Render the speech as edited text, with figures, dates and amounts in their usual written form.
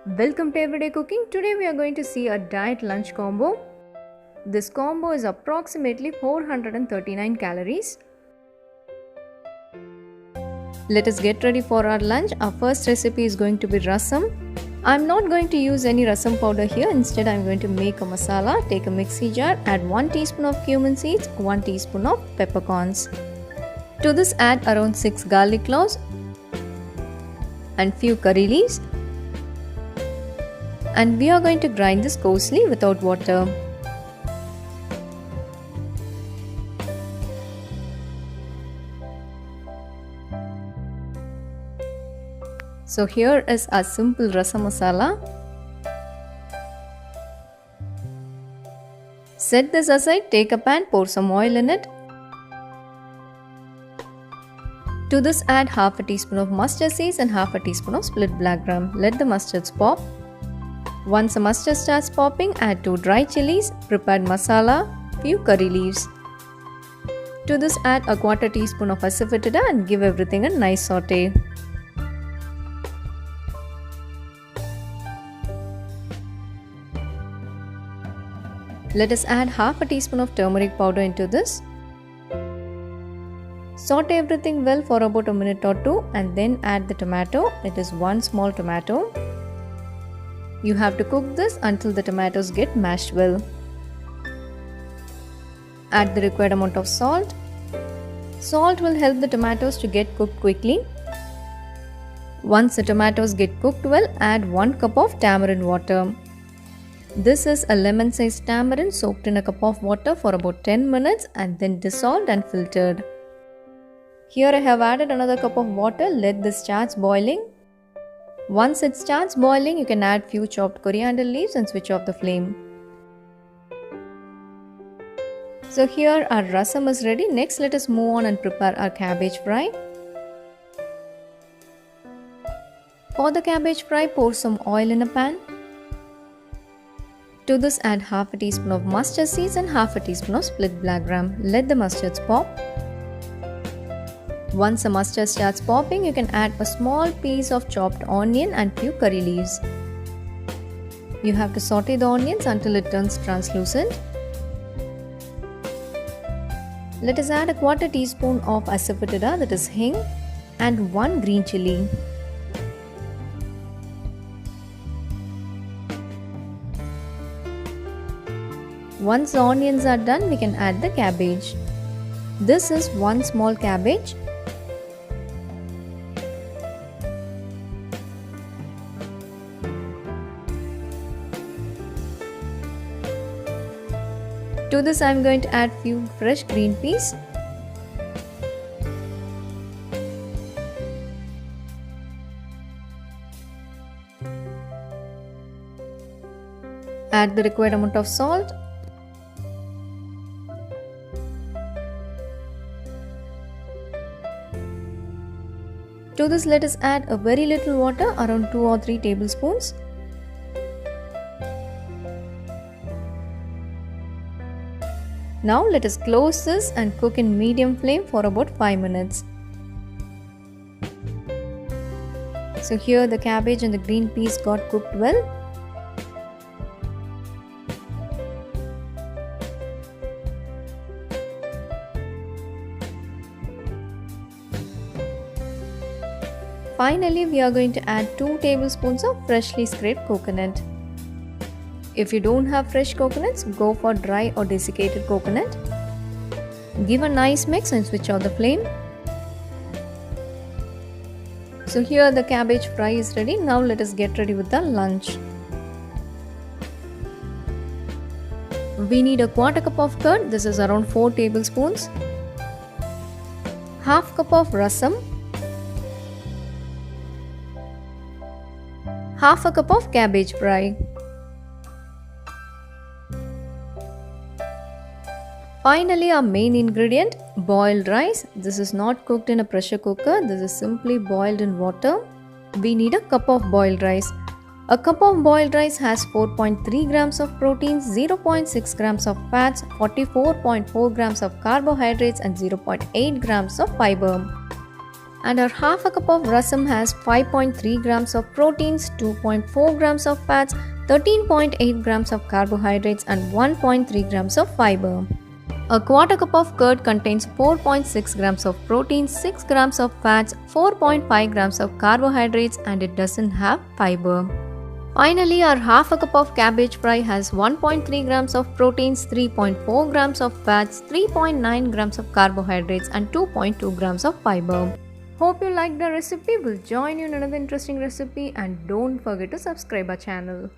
Welcome to Everyday Cooking. Today we are going to see a diet lunch combo. This combo is approximately 439 calories. Let us get ready for our lunch. Our first recipe is going to be rasam. I'm not going to use any rasam powder here. Instead, I'm going to make a masala. Take a mixie jar, add 1 teaspoon of cumin seeds, 1 teaspoon of peppercorns. To this add around 6 garlic cloves and few curry leaves. And we are going to grind this coarsely without water. So here is a simple rasam masala. Set this aside, take a pan, pour some oil in it. To this add half a teaspoon of mustard seeds and half a teaspoon of split black gram. Let the mustards pop. Once the mustard starts popping, add 2 dry chilies, prepared masala, few curry leaves. To this add a quarter teaspoon of asafoetida and give everything a nice saute. Let us add half a teaspoon of turmeric powder into this. Saute everything well for about a minute or 2 and then add the tomato. It is 1 small tomato. You have to cook this until the tomatoes get mashed well. Add the required amount of salt. Salt will help the tomatoes to get cooked quickly. Once the tomatoes get cooked well, add 1 cup of tamarind water. This is a lemon-sized tamarind soaked in a cup of water for about 10 minutes and then dissolved and filtered. Here I have added another cup of water. Let this start boiling. Once it starts boiling, you can add few chopped coriander leaves and switch off the flame. So here our rasam is ready. Next, let us move on and prepare our cabbage fry. For the cabbage fry, pour some oil in a pan. To this add half a teaspoon of mustard seeds and half a teaspoon of split black gram. Let the mustards pop. Once the mustard starts popping, you can add a small piece of chopped onion and few curry leaves. You have to saute the onions until it turns translucent. Let us add a quarter teaspoon of asafoetida, that is hing, and 1 green chilli. Once the onions are done, we can add the cabbage. This is 1 small cabbage. To this I am going to add few fresh green peas. Add the required amount of salt. To this let us add a very little water, around 2 or 3 tablespoons. Now let us close this and cook in medium flame for about 5 minutes. So here the cabbage and the green peas got cooked well. Finally, we are going to add 2 tablespoons of freshly scraped coconut. If you don't have fresh coconuts, go for dry or desiccated coconut. Give a nice mix and switch off the flame. So here the cabbage fry is ready. Now let us get ready with the lunch. We need a quarter cup of curd. This is around 4 tablespoons. Half cup of rasam. Half a cup of cabbage fry. Finally, our main ingredient, boiled rice. This is not cooked in a pressure cooker. This is simply boiled in water. We need a cup of boiled rice. A cup of boiled rice has 4.3 grams of proteins, 0.6 grams of fats, 44.4 grams of carbohydrates and 0.8 grams of fiber. And our half a cup of rasam has 5.3 grams of proteins, 2.4 grams of fats, 13.8 grams of carbohydrates and 1.3 grams of fiber. A quarter cup of curd contains 4.6 grams of protein, 6 grams of fats, 4.5 grams of carbohydrates and it doesn't have fiber. Finally, our half a cup of cabbage fry has 1.3 grams of proteins, 3.4 grams of fats, 3.9 grams of carbohydrates and 2.2 grams of fiber. Hope you liked the recipe. We'll join you in another interesting recipe and don't forget to subscribe our channel.